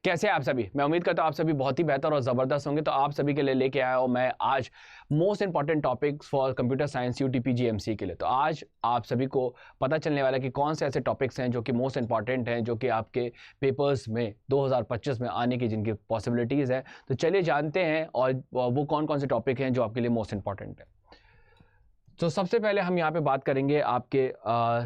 कैसे हैं आप सभी। मैं उम्मीद करता हूँ आप सभी बहुत ही बेहतर और ज़बरदस्त होंगे। तो आप सभी के लिए लेके आया हूँ मैं आज most important topics for computer science UTP GMC के लिए। तो आज आप सभी को पता चलने वाला है कि कौन से ऐसे टॉपिक्स हैं जो कि मोस्ट इंपॉर्टेंट हैं, जो कि आपके पेपर्स में 2025 में आने की जिनकी पॉसिबिलिटीज़ है। तो चलिए जानते हैं और वो कौन कौन से टॉपिक हैं जो आपके लिए मोस्ट इंपॉर्टेंट है। तो सबसे पहले हम यहाँ पे बात करेंगे आपके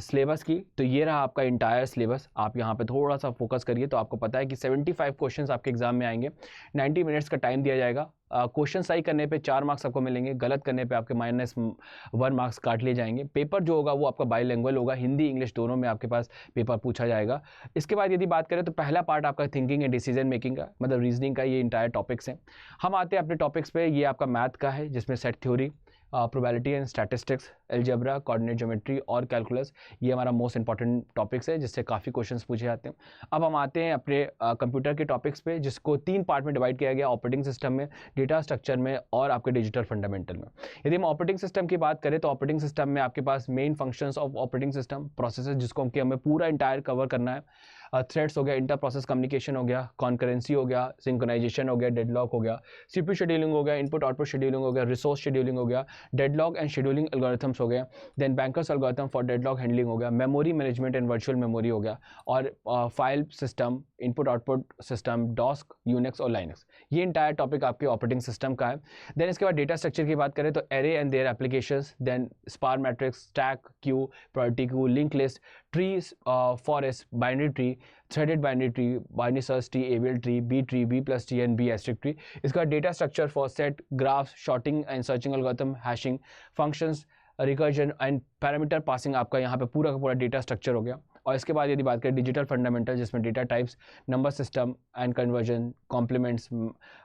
सिलेबस की। तो ये रहा आपका इंटायर सिलेबस। आप यहाँ पे थोड़ा सा फोकस करिए तो आपको पता है कि 75 क्वेश्चंस आपके एग्जाम में आएंगे। 90 मिनट्स का टाइम दिया जाएगा। क्वेश्चन सही करने पे 4 मार्क्स आपको मिलेंगे, गलत करने पे आपके -1 मार्क्स काट लिए जाएंगे। पेपर जो होगा वो आपका बाईलिंगुअल होगा, हिंदी इंग्लिश दोनों में आपके पास पेपर पूछा जाएगा। इसके बाद यदि बात करें तो पहला पार्ट आपका थिंकिंग एंड डिसीजन मेकिंग का, मतलब रीजनिंग का, ये इंटायर टॉपिक्स हैं। हम आते हैं अपने टॉपिक्स पे। ये आपका मैथ का है जिसमें set theory, probability and statistics, algebra, coordinate geometry और कैलकुलस, ये हमारा मोस्ट इंपॉर्टेंट टॉपिक्स है जिससे काफ़ी क्वेश्चंस पूछे जाते हैं। अब हम आते हैं अपने कंप्यूटर के टॉपिक्स पे, जिसको 3 पार्ट में डिवाइड किया गया, ऑपरेटिंग सिस्टम में, डेटा स्ट्रक्चर में और आपके डिजिटल फंडामेंटल में। यदि हम ऑपरेटिंग सिस्टम की बात करें तो ऑपरेटिंग सिस्टम में आपके पास main functions of operating system, processes जिसको कि हमें पूरा इंटायर कवर करना है। थ्रेड्स हो गया, इंटर प्रोसेस कम्युनिकेशन हो गया, कॉन्करेंसी हो गया, सिंक्रोनाइजेशन हो गया, डेडलॉक हो गया, सीपीयू शेड्यूलिंग हो गया, इनपुट आउटपुट शेड्यूलिंग हो गया, रिसोर्स शेड्यूलिंग हो गया, डेडलॉक एंड शेड्यूलिंग एल्गोरिथम्स हो गए, then banker's algorithm for deadlock handling हो गया, memory management and virtual memory हो गया, और file system, input output system, DOS, Unix और लाइनक्स। ये इंटायर टॉपिक आपके ऑपरेटिंग सिस्टम का है। देन इसके बाद डेटा स्ट्रक्चर की बात करें तो array and their applications, then sparse matrix, stack, queue, priority queue, link list, trees, forest, binary tree, threaded binary tree, binary search tree, AVL tree, B tree, B plus tree and B asterisk tree. इसका data structure for set, graph, sorting and searching algorithm, hashing, functions, recursion and parameter passing, आपका यहाँ पे पूरा का पूरा data structure हो गया। और इसके बाद यदि बात करें डिजिटल फंडामेंटल, जिसमें data types, number system and conversion, complements,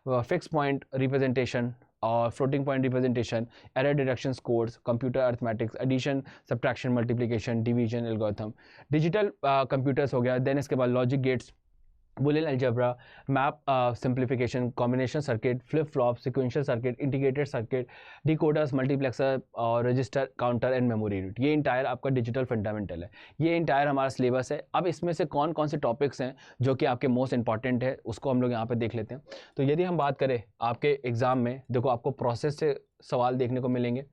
fix point representation और floating point representation, error detection codes, computer arithmetics, addition, subtraction, multiplication, division algorithm, digital computers हो गया। देन इसके बाद logic gates, Boolean algebra, map simplification, combination circuit, flip flop, sequential circuit, integrated circuit, decoders, multiplexer और register, counter and memory unit. ये entire आपका digital fundamental है। ये entire हमारा सिलेबस है। अब इसमें से कौन कौन से टॉपिक्स हैं जो कि आपके मोस्ट इंपॉर्टेंट है, उसको हम लोग यहाँ पे देख लेते हैं। तो यदि हम बात करें आपके एग्जाम में, देखो आपको प्रोसेस से सवाल देखने को मिलेंगे,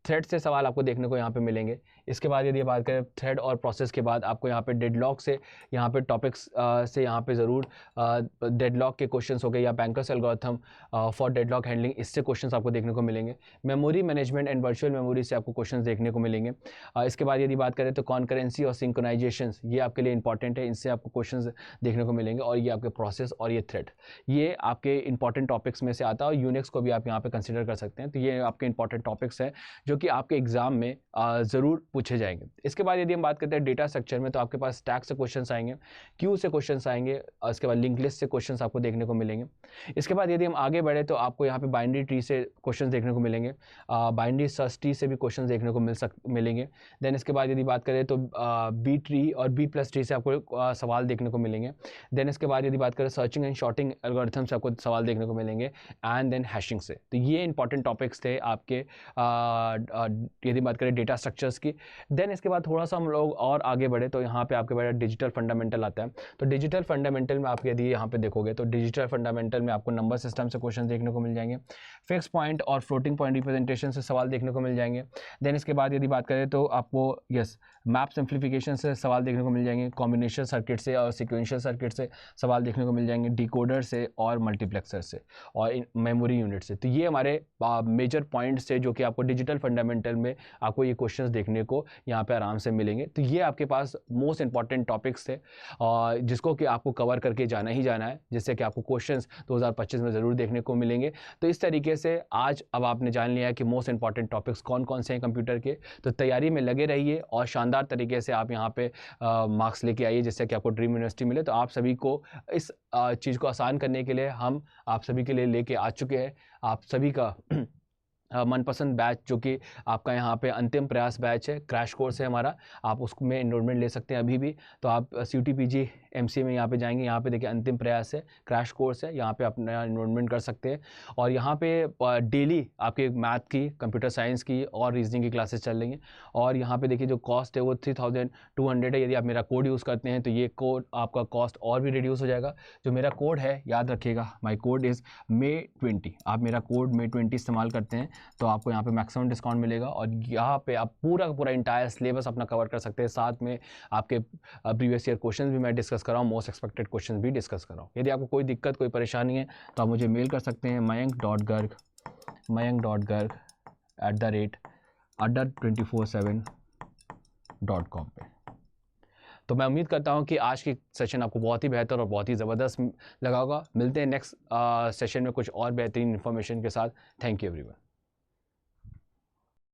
थ्रेड से सवाल आपको देखने को यहाँ पे मिलेंगे। इसके बाद यदि बात करें थ्रेड और प्रोसेस के बाद, आपको यहाँ पे डेडलॉक से, यहाँ पे टॉपिक्स से यहाँ पे ज़रूर डेडलॉक के क्वेश्चंस हो गए, या bankers algorithm for deadlock handling, इससे क्वेश्चंस आपको देखने को मिलेंगे। Memory management and virtual memory से आपको क्वेश्चंस देखने को मिलेंगे। इसके बाद यदि बात करें तो कॉन्करेंसी और सिंक्रोनाइजेशन, ये आपके लिए इंपॉर्टेंट है, इनसे आपको क्वेश्चन देखने को मिलेंगे। और ये आपके प्रोसेस और ये थ्रेड, ये आपके इंपॉर्टेंट टॉपिक्स में से आता है। और यूनिक्स को भी आप यहाँ पे कंसिडर कर सकते हैं। तो ये आपके इंपॉर्टेंट टॉपिक्स हैं जो कि आपके एग्जाम में ज़रूर पूछे जाएंगे। इसके बाद यदि हम बात करते हैं डेटा स्ट्रक्चर में, तो आपके पास स्टैक से क्वेश्चंस आएंगे, क्यू से क्वेश्चंस आएंगे, और इसके बाद लिंक लिस्ट से क्वेश्चंस आपको देखने को मिलेंगे। इसके बाद यदि हम आगे बढ़े तो आपको यहाँ पे बाइनरी ट्री से क्वेश्चंस देखने को मिलेंगे, बाइनरी सर्च ट्री से भी क्वेश्चंस देखने को मिलेंगे। देन इसके बाद यदि बात करें तो बी ट्री और बी प्लस ट्री से आपको सवाल देखने को मिलेंगे। देन इसके बाद यदि बात करें सर्चिंग एंड शॉर्टिंग एल्गोरिथम से आपको सवाल देखने को मिलेंगे, एंड देन हैशिंग से। तो ये इंपॉर्टेंट टॉपिक्स थे आपके यदि बात करें डेटा स्ट्रक्चर्स की। देन इसके बाद थोड़ा सा हम लोग और आगे बढ़े तो यहाँ पे आपके बड़ा डिजिटल फंडामेंटल आता है। तो डिजिटल फंडामेंटल में आप यदि यहाँ पे देखोगे तो डिजिटल फंडामेंटल में आपको नंबर सिस्टम से क्वेश्चन देखने को मिल जाएंगे, फिक्स पॉइंट और फ्लोटिंग पॉइंट रिप्रेजेंटेशन से सवाल देखने को मिल जाएंगे। देन इसके बाद यदि बात करें तो आपको मैप सिंप्लीफिकेशन से सवाल देखने को मिल जाएंगे, कॉम्बिनेशन सर्किट से और सिक्वेंशियल सर्किट से सवाल देखने को मिल जाएंगे, डिकोडर से और मल्टीप्लेक्सर से और मेमोरी यूनिट से। तो ये हमारे मेजर पॉइंट्स थे जो कि आपको डिजिटल फंडामेंटल में आपको ये क्वेश्चंस देखने को यहाँ पे आराम से मिलेंगे। तो ये आपके पास मोस्ट इंपॉर्टेंट टॉपिक्स थे और जिसको कि आपको कवर करके जाना ही जाना है, जिससे कि आपको क्वेश्चंस 2025 में ज़रूर देखने को मिलेंगे। तो इस तरीके से आज अब आपने जान लिया है कि मोस्ट इंपॉर्टेंट टॉपिक्स कौन कौन से हैं कंप्यूटर के। तो तैयारी में लगे रहिए और शानदार तरीके से आप यहाँ पे मार्क्स लेके आइए, जिससे कि आपको ड्रीम यूनिवर्सिटी मिले। तो आप सभी को इस चीज़ को आसान करने के लिए हम आप सभी के लिए लेके आ चुके हैं आप सभी का मनपसंद बैच, जो कि आपका यहाँ पे अंतिम प्रयास बैच है, क्रैश कोर्स है हमारा। आप उसमें एनरोलमेंट ले सकते हैं अभी भी। तो आप CUTPG MCA में यहाँ पे जाएंगे, यहाँ पे देखिए अंतिम प्रयास है, क्रैश कोर्स है, यहाँ पे अपना इन्रोलमेंट कर सकते हैं। और यहाँ पे डेली आपके मैथ की, कंप्यूटर साइंस की और रीजनिंग की क्लासेस चल रही हैं। और यहाँ पे देखिए जो कॉस्ट है वो 3200 है। यदि आप मेरा कोड यूज़ करते हैं तो ये कोड आपका कॉस्ट और भी रिड्यूस हो जाएगा। जो मेरा कोड है याद रखिएगा, माई कोड इज़ May20। आप मेरा कोड May20 इस्तेमाल करते हैं तो आपको यहाँ पे मैक्सिमम डिस्काउंट मिलेगा और यहाँ पे आप पूरा का पूरा इंटायर सिलेबस अपना कवर कर सकते हैं। साथ में आपके प्रीवियस ईयर क्वेश्चन भी मैं डिस्कस कर रहा हूँ, मोस्ट एक्सपेक्टेड क्वेश्चन भी डिस्कस कर रहा हूँ। यदि आपको कोई दिक्कत, कोई परेशानी है तो आप मुझे मेल कर सकते हैं mayank.garg@adda247.com पे। तो मैं उम्मीद करता हूँ कि आज की सेशन आपको बहुत ही बेहतर और बहुत ही ज़बरदस्त लगा होगा। मिलते हैं नेक्स्ट सेशन में कुछ और बेहतरीन इन्फॉर्मेशन के साथ। Thank you everyone.